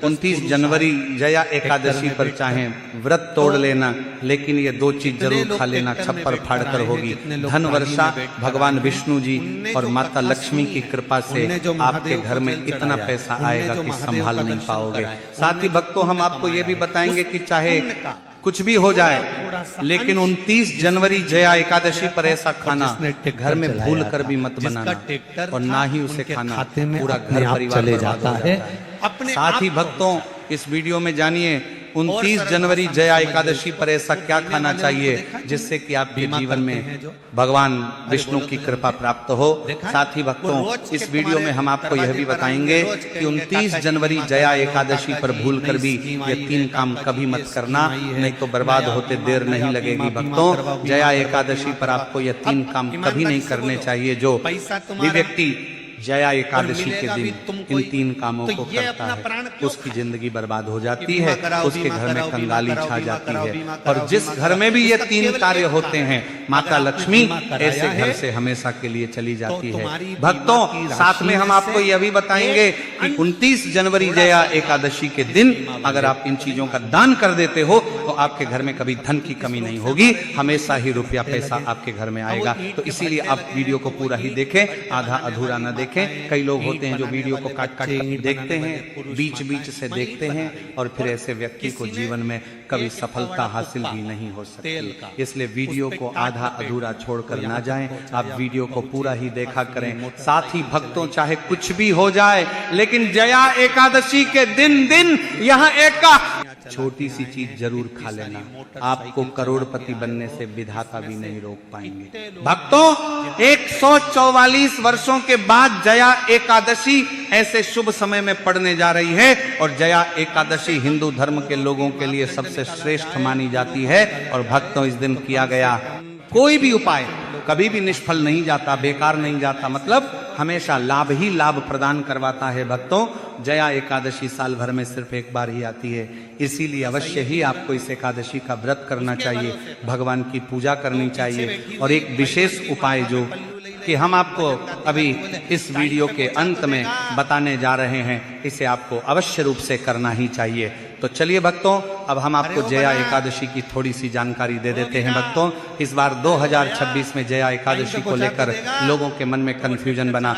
29 जनवरी जया एकादशी पर चाहें व्रत तोड़ लेना, लेकिन ये 2 चीज जरूर खा लेना, छप्पर फाड़ कर होगी। धन वर्षा भगवान विष्णु जी और माता लक्ष्मी की कृपा से आपके घर में इतना पैसा आएगा कि संभाल नहीं पाओगे। साथ ही भक्तों, हम आपको ये भी बताएंगे कि चाहे कुछ भी हो जाए, लेकिन 29 जनवरी जया एकादशी पर ऐसा खाना घर में भूल कर भी मत बनाना, और ना ही उसे खाना, पूरा घर परिवार चले जाता है। साथ ही भक्तों, इस वीडियो में जानिए 29 जनवरी जया एकादशी पर ऐसा क्या खाना चाहिए जिससे कि आपके जीवन में भगवान विष्णु की कृपा प्राप्त हो। साथ ही भक्तों, इस वीडियो में हम आपको यह भी बताएंगे कि 29 जनवरी जया एकादशी पर भूल कर भी ये 3 काम कभी मत करना, नहीं तो बर्बाद होते देर नहीं लगेगी। भक्तों, जया एकादशी पर आपको ये 3 काम कभी नहीं करने चाहिए। जो भी व्यक्ति जया एकादशी के दिन इन 3 कामों को करता है, उसकी जिंदगी बर्बाद हो जाती है, उसके घर में कंगाली छा जाती है, और जिस घर में भी ये 3 कार्य होते हैं, माता लक्ष्मी ऐसे घर से हमेशा के लिए चली जाती है। भक्तों, साथ में हम आपको यह भी बताएंगे कि 29 जनवरी जया एकादशी के दिन अगर आप इन चीजों का दान कर देते हो तो आपके घर में कभी धन की कमी नहीं होगी, हमेशा ही रुपया पैसा आपके घर में आएगा। तो इसीलिए आप वीडियो को पूरा ही देखें, आधा अधूरा न देखें। कई लोग होते हैं जो वीडियो को काट काट देखते हैं, बीच बीच से देखते हैं, और फिर ऐसे व्यक्ति को जीवन में कभी सफलता हासिल भी नहीं हो सकती। इसलिए वीडियो को आधा अधूरा छोड़कर ना जाएं, आप वीडियो को पूरा ही देखा करें। साथ ही भक्तों, चाहे कुछ भी हो जाए, लेकिन जया एकादशी के दिन यहाँ एक छोटी सी चीज जरूर खा लेना, आपको करोड़पति बनने से विधाता भी नहीं रोक पाएंगे। भक्तों, 144 वर्षों के बाद जया एकादशी ऐसे शुभ समय में पड़ने जा रही है, और जया एकादशी हिंदू धर्म के लोगों के लिए सबसे श्रेष्ठ मानी जाती है। और भक्तों, इस दिन किया गया कोई भी उपाय कभी भी निष्फल नहीं जाता, बेकार नहीं जाता, मतलब हमेशा लाभ ही लाभ प्रदान करवाता है। भक्तों, जया एकादशी साल भर में सिर्फ एक बार ही आती है, इसीलिए अवश्य ही आपको इस एकादशी का व्रत करना चाहिए, भगवान की पूजा करनी चाहिए। और एक विशेष उपाय जो कि हम आपको अभी इस वीडियो के अंत में बताने जा रहे हैं, इसे आपको अवश्य रूप से करना ही चाहिए। तो चलिए भक्तों, अब हम आपको जया एकादशी की थोड़ी सी जानकारी दे देते हैं। भक्तों, इस बार 2026 में जया एकादशी को लेकर लोगों के मन में कंफ्यूजन बना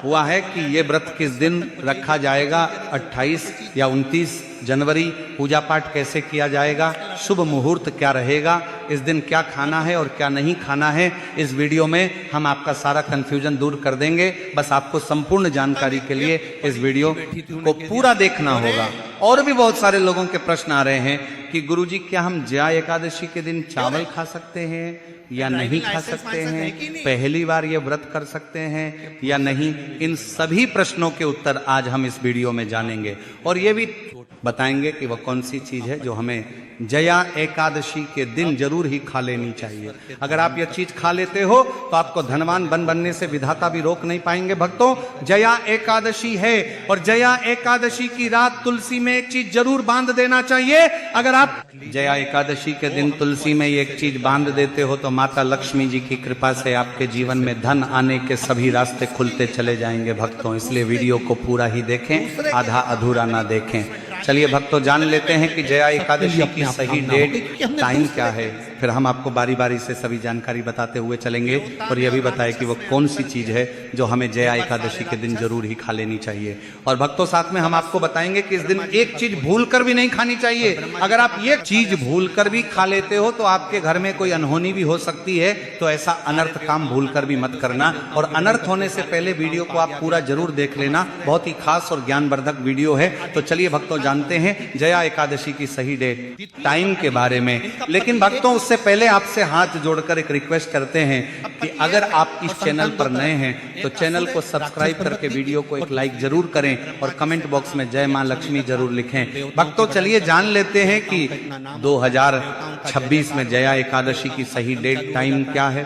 हुआ है कि ये व्रत किस दिन रखा जाएगा, 28 या 29 जनवरी, पूजा पाठ कैसे किया जाएगा, शुभ मुहूर्त क्या रहेगा, इस दिन क्या खाना है और क्या नहीं खाना है। इस वीडियो में हम आपका सारा कंफ्यूजन दूर कर देंगे। बस आपको संपूर्ण जानकारी के लिए इस वीडियो को पूरा देखना होगा। और भी बहुत सारे लोगों के प्रश्न आ रहे हैं कि गुरुजी, क्या हम जया एकादशी के दिन चावल खा सकते हैं या नहीं खा सकते हैं, पहली बार ये व्रत कर सकते हैं या नहीं। इन सभी प्रश्नों के उत्तर आज हम इस वीडियो में जानेंगे, और ये भी बताएंगे कि वह कौन सी चीज है जो हमें जया एकादशी के दिन जरूर ही खा लेनी चाहिए। अगर आप यह चीज खा लेते हो तो आपको धनवान बनने से विधाता भी रोक नहीं पाएंगे। भक्तों, जया एकादशी है, और जया एकादशी की रात तुलसी में एक चीज जरूर बांध देना चाहिए। अगर आप जया एकादशी के दिन तुलसी में एक चीज बांध देते हो तो माता लक्ष्मी जी की कृपा से आपके जीवन में धन आने के सभी रास्ते खुलते चले जाएंगे। भक्तों, इसलिए वीडियो को पूरा ही देखें, आधा अधूरा ना देखें। चलिए भक्तों, जान लेते हैं कि जया एकादशी की सही डेट, टाइम क्या है। फिर हम आपको बारी बारी से सभी जानकारी बताते हुए चलेंगे, और यह भी बताए कि वो कौन सी चीज है जो हमें जया एकादशी के दिन जरूर ही खा लेनी चाहिए। और भक्तों, साथ में हम आपको बताएंगे कि इस दिन एक चीज भूल कर भी नहीं खानी चाहिए। अगर आप ये चीज भूल कर भी खा लेते हो तो आपके घर में कोई अनहोनी भी हो सकती है, तो ऐसा अनर्थ काम भूल कर भी मत करना। और अनर्थ होने से पहले वीडियो को आप पूरा जरूर देख लेना, बहुत ही खास और ज्ञानवर्धक वीडियो है। तो चलिए भक्तों, जानते हैं जया एकादशी की सही डेट, टाइम के बारे में। लेकिन भक्तों, उससे पहले आपसे हाथ जोड़कर एक रिक्वेस्ट करते हैं कि अगर आप इस चैनल पर नए हैं तो चैनल को सब्सक्राइब करके वीडियो को एक लाइक जरूर करें, और कमेंट बॉक्स में जय मां लक्ष्मी जरूर लिखें। भक्तों, चलिए जान लेते हैं कि 2026 में जया एकादशी की सही डेट, टाइम क्या है।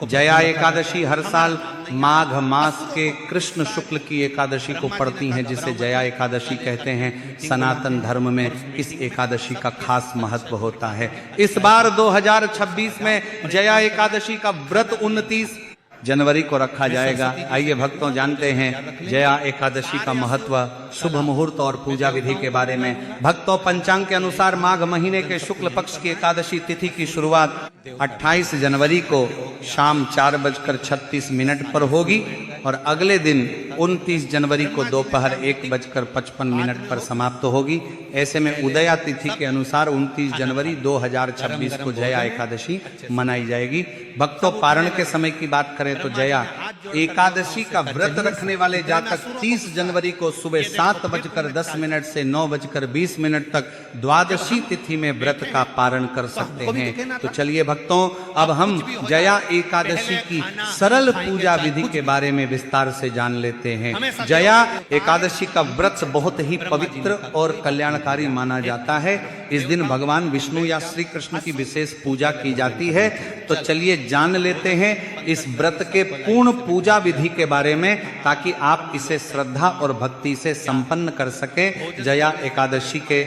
जया एकादशी हर साल माघ मास के कृष्ण शुक्ल की एकादशी को पड़ती हैं, जिसे जया एकादशी कहते हैं। सनातन धर्म में इस एकादशी का खास महत्व होता है। इस बार 2026 में जया एकादशी का व्रत 29 जनवरी को रखा जाएगा। आइए भक्तों जानते हैं जया एकादशी का महत्व, शुभ मुहूर्त और पूजा विधि के बारे में। भक्तों पंचांग के अनुसार माघ महीने के शुक्ल पक्ष की एकादशी तिथि की शुरुआत 28 जनवरी को शाम 4:36 पर होगी और अगले दिन 29 जनवरी को दोपहर 1:55 पर समाप्त होगी। ऐसे में उदया तिथि के अनुसार 29 जनवरी 2026 को जया एकादशी मनाई जाएगी। भक्तों पारण के समय की बात करें तो जया एकादशी का व्रत रखने वाले जातक 30 जनवरी को सुबह 7:10 से 9:20 तक द्वादशी तिथि में व्रत का पारण कर सकते हैं। तो चलिए भक्तों अब हम जया एकादशी की सरल पूजा विधि के बारे में विस्तार से जान लेते हैं। जया एकादशी का व्रत बहुत ही पवित्र और कल्याणकारी माना जाता है। इस दिन भगवान विष्णु या श्री कृष्ण की विशेष पूजा की जाती है। तो चलिए जान लेते हैं इस व्रत के पूर्ण पूजा विधि के बारे में, ताकि आप इसे श्रद्धा और भक्ति से संपन्न कर सकें। जया एकादशी के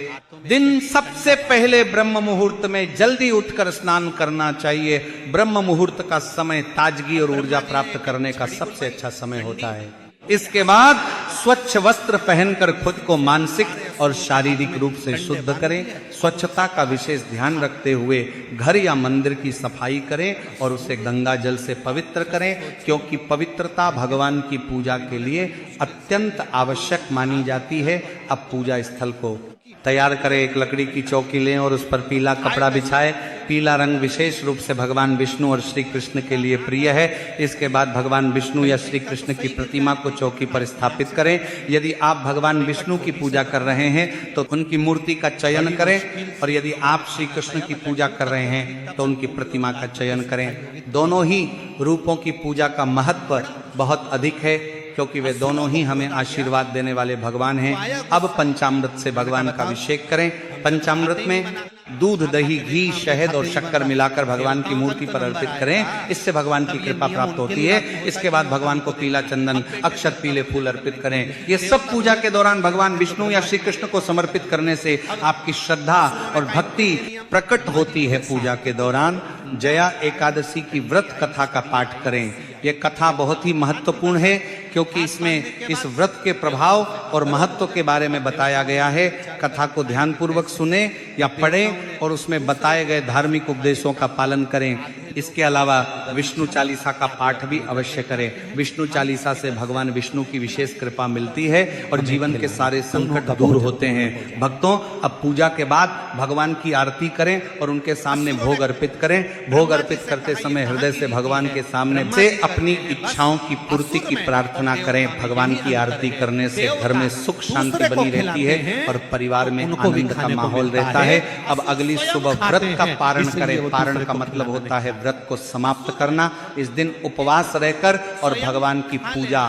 दिन सबसे पहले ब्रह्म मुहूर्त में जल्दी उठकर स्नान करना चाहिए। ब्रह्म मुहूर्त का समय ताजगी और ऊर्जा प्राप्त करने का सबसे अच्छा समय होता है। इसके बाद स्वच्छ वस्त्र पहनकर खुद को मानसिक और शारीरिक रूप से शुद्ध करें। स्वच्छता का विशेष ध्यान रखते हुए घर या मंदिर की सफाई करें और उसे गंगा जल से पवित्र करें, क्योंकि पवित्रता भगवान की पूजा के लिए अत्यंत आवश्यक मानी जाती है। अब पूजा स्थल को तैयार करें। एक लकड़ी की चौकी लें और उस पर पीला कपड़ा बिछाएं। पीला रंग विशेष रूप से भगवान विष्णु और श्री कृष्ण के लिए प्रिय है। इसके बाद भगवान विष्णु या श्री कृष्ण की प्रतिमा को चौकी पर स्थापित करें। यदि आप भगवान विष्णु की पूजा कर रहे हैं तो उनकी मूर्ति का चयन करें, और यदि आप श्री कृष्ण की पूजा कर रहे हैं तो उनकी प्रतिमा का चयन करें। दोनों ही रूपों की पूजा का महत्व बहुत अधिक है, क्योंकि वे दोनों ही हमें आशीर्वाद देने वाले भगवान हैं। अब पंचामृत से भगवान का अभिषेक करें। पंचामृत में दूध, दही, घी, शहद और शक्कर मिलाकर भगवान की मूर्ति पर अर्पित करें। इससे भगवान की कृपा प्राप्त होती है। इसके बाद भगवान को पीला चंदन, अक्षत, पीले फूल अर्पित करें। ये सब पूजा के दौरान भगवान विष्णु या श्री कृष्ण को समर्पित करने से आपकी श्रद्धा और भक्ति प्रकट होती है। पूजा के दौरान जया एकादशी की व्रत कथा का पाठ करें। यह कथा बहुत ही महत्वपूर्ण है, क्योंकि इसमें इस व्रत के प्रभाव और महत्व के बारे में बताया गया है। कथा को ध्यानपूर्वक सुने या पढ़ें और उसमें बताए गए धार्मिक उपदेशों का पालन करें। इसके अलावा विष्णु चालीसा का पाठ भी अवश्य करें। विष्णु चालीसा से भगवान विष्णु की विशेष कृपा मिलती है और जीवन के सारे संकट दूर होते हैं। भक्तों अब पूजा के बाद भगवान की आरती करें और उनके सामने भोग अर्पित करें। भोग अर्पित करते समय हृदय से भगवान के सामने से अपनी इच्छाओं की पूर्ति की प्रार्थना करें। भगवान की आरती करने से घर में सुख शांति बनी रहती है और परिवार में आनंद का माहौल रहता है। अब अगली सुबह व्रत का पारण करें। पारण का मतलब होता है व्रत को समाप्त करना। इस दिन उपवास रहकर और भगवान की पूजा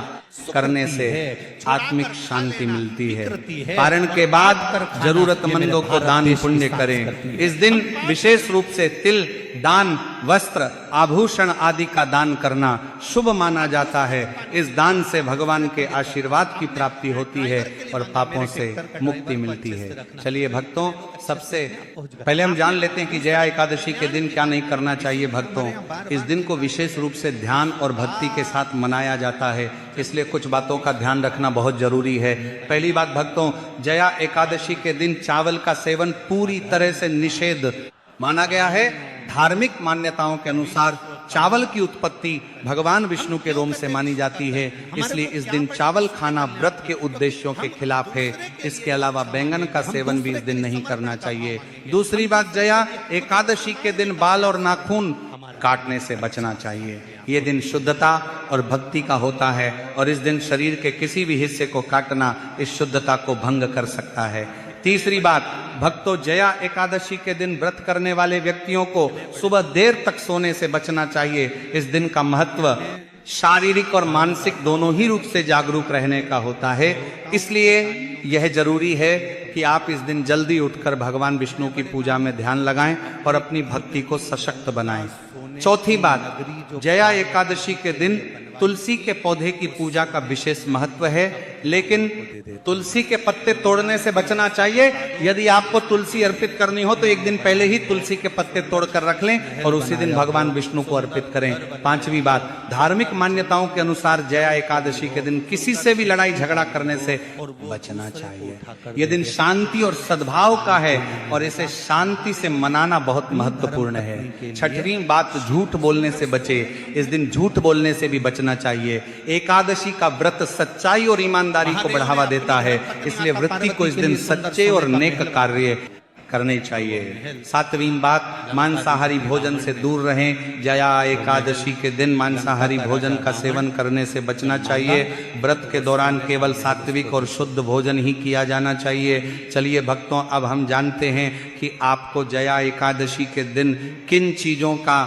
करने से आत्मिक शांति मिलती है। पारण के बाद जरूरतमंदों को दान पुण्य करें। इस दिन विशेष रूप से तिल दान, वस्त्र, आभूषण आदि का दान करना शुभ माना जाता है। इस दान से भगवान के आशीर्वाद की प्राप्ति होती है और पापों से मुक्ति मिलती है। चलिए भक्तों सबसे पहले हम जान लेते हैं कि जया एकादशी के दिन क्या नहीं करना चाहिए। भक्तों इस दिन को विशेष रूप से ध्यान और भक्ति के साथ मनाया जाता है, इसलिए कुछ बातों का ध्यान रखना बहुत जरूरी है। पहली बात भक्तों, जया एकादशी के दिन चावल का सेवन पूरी तरह से निषेध माना गया है। धार्मिक मान्यताओं के अनुसार चावल की उत्पत्ति भगवान विष्णु के रोम से मानी जाती है, इसलिए इस दिन चावल खाना व्रत के उद्देश्यों के खिलाफ है। इसके अलावा बैंगन का सेवन भी इस दिन नहीं करना चाहिए। दूसरी बात, जया एकादशी के दिन बाल और नाखून काटने से बचना चाहिए। ये दिन शुद्धता और भक्ति का होता है और इस दिन शरीर के किसी भी हिस्से को काटना इस शुद्धता को भंग कर सकता है। तीसरी बात, भक्तों जया एकादशी के दिन व्रत करने वाले व्यक्तियों को सुबह देर तक सोने से बचना चाहिए। इस दिन का महत्व शारीरिक और मानसिक दोनों ही रूप से जागरूक रहने का होता है, इसलिए यह जरूरी है कि आप इस दिन जल्दी उठकर भगवान विष्णु की पूजा में ध्यान लगाएं और अपनी भक्ति को सशक्त बनाएं। चौथी बात, जया एकादशी के दिन तुलसी के पौधे की पूजा का विशेष महत्व है। लेकिन तुलसी के पत्ते तोड़ने से बचना चाहिए। यदि आपको तुलसी अर्पित करनी हो तो एक दिन पहले ही तुलसी के पत्ते तोड़कर रख लें और उसी दिन भगवान विष्णु को अर्पित करें। पांचवी बात, धार्मिक मान्यताओं के अनुसार जया एकादशी के दिन किसी से भी लड़ाई झगड़ा करने से बचना चाहिए। यह दिन शांति और सद्भाव का है और इसे शांति से मनाना बहुत महत्वपूर्ण है। छठवीं बात, झूठ बोलने से बचे। इस दिन झूठ बोलने से भी बचना चाहिए। एकादशी का व्रत सच्चाई और ईमानदारी को बढ़ावा देता है, इसलिए व्रती को इस दिन सच्चे और नेक कार्य करने चाहिए। सातवीं बात, मांसाहारी भोजन से दूर रहें। जया एकादशी के दिन मांसाहारी भोजन का सेवन करने से बचना चाहिए। व्रत के दौरान केवल सात्विक और शुद्ध भोजन ही किया जाना चाहिए। चलिए भक्तों, अब हम जानते हैं कि आपको जया एकादशी के दिन किन चीजों का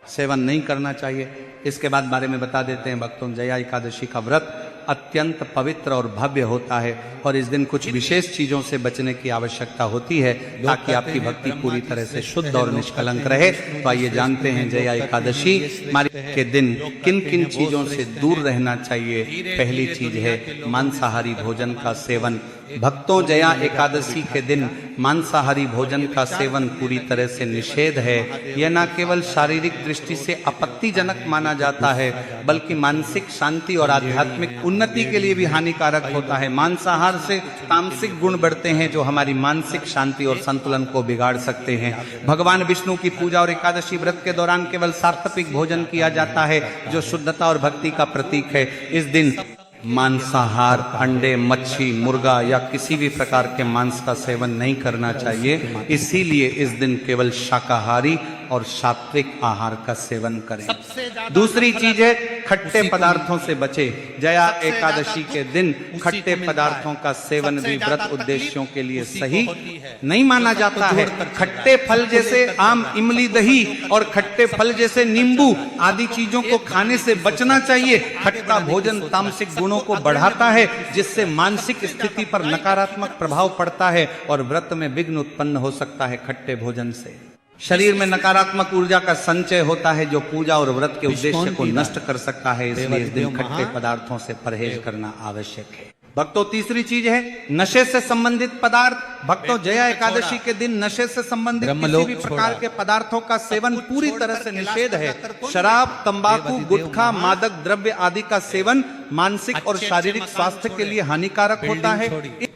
सेवन नहीं करना चाहिए। इसके बाद बारे में बता देते हैं भक्तों। जया एकादशी का व्रत अत्यंत पवित्र और भव्य होता है और इस दिन कुछ विशेष चीजों से बचने की आवश्यकता होती है ताकि आपकी भक्ति पूरी तरह से शुद्ध और निष्कलंक रहे। तो आइए जानते हैं जया एकादशी के दिन किन किन चीजों से दूर रहना चाहिए। पहली चीज है मांसाहारी भोजन का सेवन। भक्तों, जया एकादशी के दिन मांसाहारी भोजन का सेवन पूरी तरह से निषेध है। यह न केवल शारीरिक दृष्टि से आपत्तिजनक माना जाता है बल्कि मानसिक शांति और आध्यात्मिक उन्नति के लिए भी हानिकारक होता है। मांसाहार से तामसिक गुण बढ़ते हैं जो हमारी मानसिक शांति और संतुलन को बिगाड़ सकते हैं। भगवान विष्णु की पूजा और एकादशी व्रत के दौरान केवल सात्विक भोजन किया जाता है जो शुद्धता और भक्ति का प्रतीक है। इस दिन मांसाहार, अंडे, मच्छी, मुर्गा या किसी भी प्रकार के मांस का सेवन नहीं करना चाहिए। इसीलिए इस दिन केवल शाकाहारी और सात्विक आहार का सेवन करें। दूसरी चीज है खट्टे पदार्थों से बचे। जया एकादशी के दिन खट्टे पदार्थों का सेवन भी व्रत उद्देश्यों के लिए सही नहीं माना जाता है। खट्टे फल जैसे आम, इमली, दही और खट्टे फल जैसे नींबू आदि चीजों को खाने से बचना चाहिए। खट्टा भोजन तामसिक गुणों को बढ़ाता है जिससे मानसिक स्थिति पर नकारात्मक प्रभाव पड़ता है और व्रत में विघ्न उत्पन्न हो सकता है। खट्टे भोजन से शरीर में नकारात्मक ऊर्जा का संचय होता है जो पूजा और व्रत के उद्देश्य को नष्ट कर सकता है। इसलिए इस दिन खट्टे पदार्थों से परहेज करना आवश्यक है। भक्तों, तीसरी चीज है नशे से संबंधित पदार्थ। भक्तों, जया एकादशी के दिन नशे से संबंधित किसी भी प्रकार के पदार्थों का सेवन पूरी तरह से निषेध है। शराब, तंबाकू, गुटखा, मादक द्रव्य आदि का सेवन मानसिक और शारीरिक स्वास्थ्य के लिए हानिकारक होता है।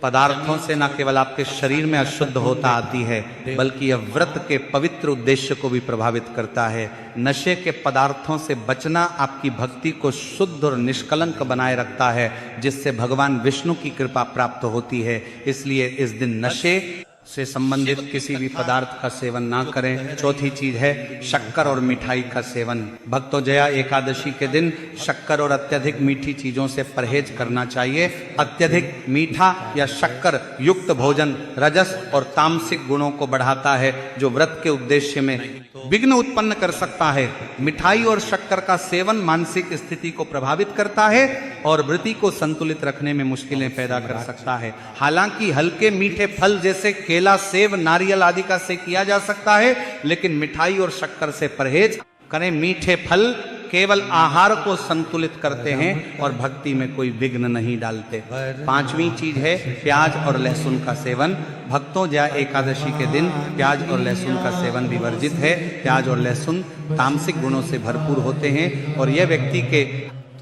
पदार्थों से न केवल आपके शरीर में अशुद्ध होता आती है बल्कि यह व्रत के पवित्र उद्देश्य को भी प्रभावित करता है। नशे के पदार्थों से बचना आपकी भक्ति को शुद्ध और निष्कलंक बनाए रखता है जिससे भगवान विष्णु की कृपा प्राप्त होती है। इसलिए इस दिन नशे से संबंधित किसी भी पदार्थ का सेवन ना करें। चौथी चीज है शक्कर और मिठाई का सेवन। भक्तों, जया एकादशी के दिन शक्कर और अत्यधिक मीठी चीजों से परहेज करना चाहिए। अत्यधिक मीठा या शक्कर युक्त भोजन रजस और तामसिक गुणों को बढ़ाता है जो व्रत के उद्देश्य में विघ्न उत्पन्न कर सकता है। मिठाई और शक्कर का सेवन मानसिक स्थिति को प्रभावित करता है और व्रती को संतुलित रखने में मुश्किलें पैदा कर सकता है। हालांकि हल्के मीठे फल जैसे केला, सेब, नारियल आदि का सेवन किया जा सकता है लेकिन मिठाई और शक्कर से परहेज करें। मीठे फल केवल आहार को संतुलित करते हैं और भक्ति में कोई विघ्न नहीं डालते। पांचवी चीज है प्याज और लहसुन का सेवन। भक्तों, जया एकादशी के दिन प्याज और लहसुन का सेवन भी वर्जित है। प्याज और लहसुन तामसिक गुणों से भरपूर होते हैं और यह व्यक्ति के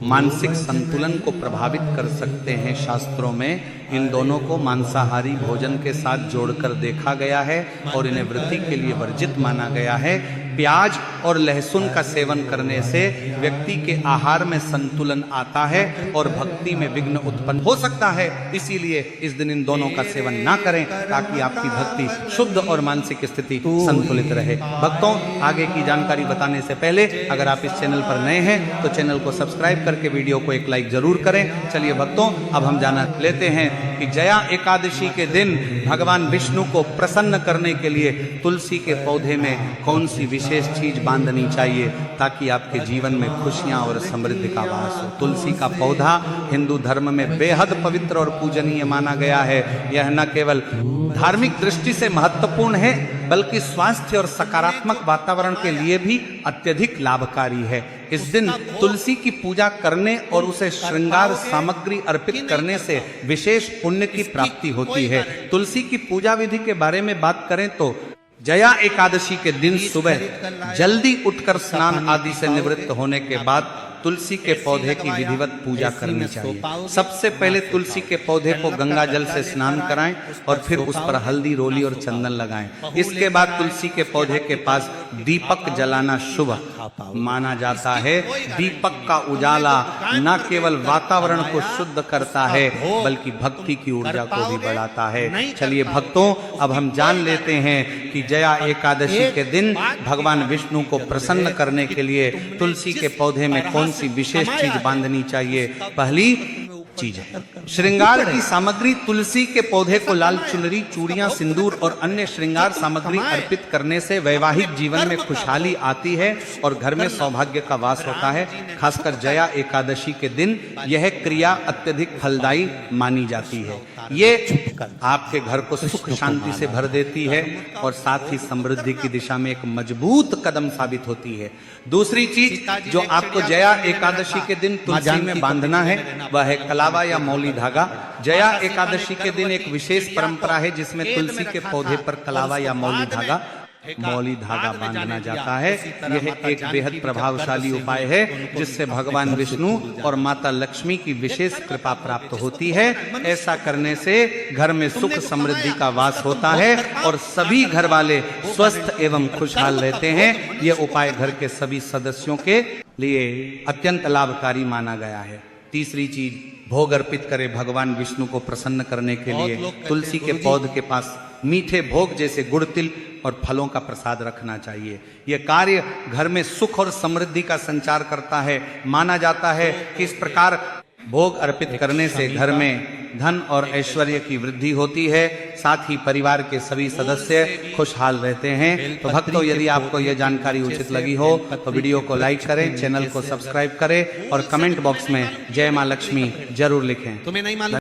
मानसिक संतुलन को प्रभावित कर सकते हैं। शास्त्रों में इन दोनों को मांसाहारी भोजन के साथ जोड़कर देखा गया है और इन्हें वृद्धि के लिए वर्जित माना गया है। प्याज और लहसुन का सेवन करने से व्यक्ति के आहार में संतुलन आता है और भक्ति में विघ्न उत्पन्न हो सकता है। इसीलिए इस दिन इन दोनों का सेवन ना करें ताकि आपकी भक्ति शुद्ध और मानसिक स्थिति संतुलित रहे। भक्तों, आगे की जानकारी बताने से पहले अगर आप इस चैनल पर नए हैं तो चैनल को सब्सक्राइब करके वीडियो को एक लाइक जरूर करें। चलिए भक्तों, अब हम जान लेते हैं कि जया एकादशी के दिन भगवान विष्णु को प्रसन्न करने के लिए तुलसी के पौधे में कौन सी विशेष चीज बांधनी चाहिए ताकि आपके जीवन में खुशियां और समृद्धि का वास हो। तुलसी का पौधा हिंदू धर्म में बेहद पवित्र और पूजनीय माना गया है। यह न केवल धार्मिक दृष्टि से महत्वपूर्ण है बल्कि स्वास्थ्य और सकारात्मक वातावरण के लिए भी अत्यधिक लाभकारी है। इस दिन तुलसी की पूजा करने और उसे श्रृंगार सामग्री अर्पित करने से विशेष पुण्य की प्राप्ति होती है। तुलसी की पूजा विधि के बारे में बात करें तो जया एकादशी के दिन सुबह जल्दी उठकर स्नान आदि से निवृत्त होने के बाद तुलसी के पौधे की विधिवत पूजा करनी चाहिए। सबसे पहले तुलसी के पौधे को गंगा जल से स्नान कराएं और फिर उस पर हल्दी, रोली और चंदन लगाएं। इसके बाद तुलसी के पौधे के पास दीपक जलाना शुभ माना जाता है। दीपक का उजाला न केवल वातावरण को शुद्ध करता है बल्कि भक्ति की ऊर्जा को भी बढ़ाता है। चलिए भक्तों, अब हम जान लेते हैं कि जया एकादशी के दिन भगवान विष्णु को प्रसन्न करने के लिए तुलसी के पौधे में कौन सी विशेष चीज बांधनी चाहिए। पहली चीज है श्रृंगार की सामग्री। तुलसी के पौधे को लाल चुनरी, चूड़ियां, सिंदूर और अन्य श्रृंगार सामग्री अर्पित करने से वैवाहिक जीवन में खुशहाली आती है और घर में सौभाग्य का वास होता है। खासकर जया एकादशी के दिन यह क्रिया अत्यधिक फलदायी मानी जाती है। ये आपके घर को सुख शांति से भर देती है और साथ ही समृद्धि की दिशा में एक मजबूत कदम साबित होती है। दूसरी चीज जो आपको जया एकादशी के दिन तुलसी में बांधना है वह है कलावा या मौली धागा। जया एकादशी के दिन एक विशेष परंपरा है जिसमें तुलसी के पौधे पर कलावा या मौली धागा बांधना जाता है। यह एक बेहद प्रभावशाली उपाय है जिससे भगवान विष्णु और माता लक्ष्मी की विशेष कृपा प्राप्त होती है। ऐसा करने से घर में सुख समृद्धि का वास होता है और सभी घर वाले स्वस्थ एवं खुशहाल रहते हैं। यह उपाय घर के सभी सदस्यों के लिए अत्यंत लाभकारी माना गया है। तीसरी चीज, भोग अर्पित करें। भगवान विष्णु को प्रसन्न करने के लिए तुलसी के पौधे के पास मीठे भोग जैसे गुड़, तिल और फलों का प्रसाद रखना चाहिए। यह कार्य घर में सुख और समृद्धि का संचार करता है। माना जाता है कि इस प्रकार भोग अर्पित करने से घर में धन और ऐश्वर्य की वृद्धि होती है, साथ ही परिवार के सभी सदस्य खुशहाल रहते हैं। तो भक्तों, यदि आपको यह जानकारी उचित लगी हो तो वीडियो को लाइक करें, चैनल को सब्सक्राइब करें और कमेंट बॉक्स में जय मां लक्ष्मी जरूर लिखें।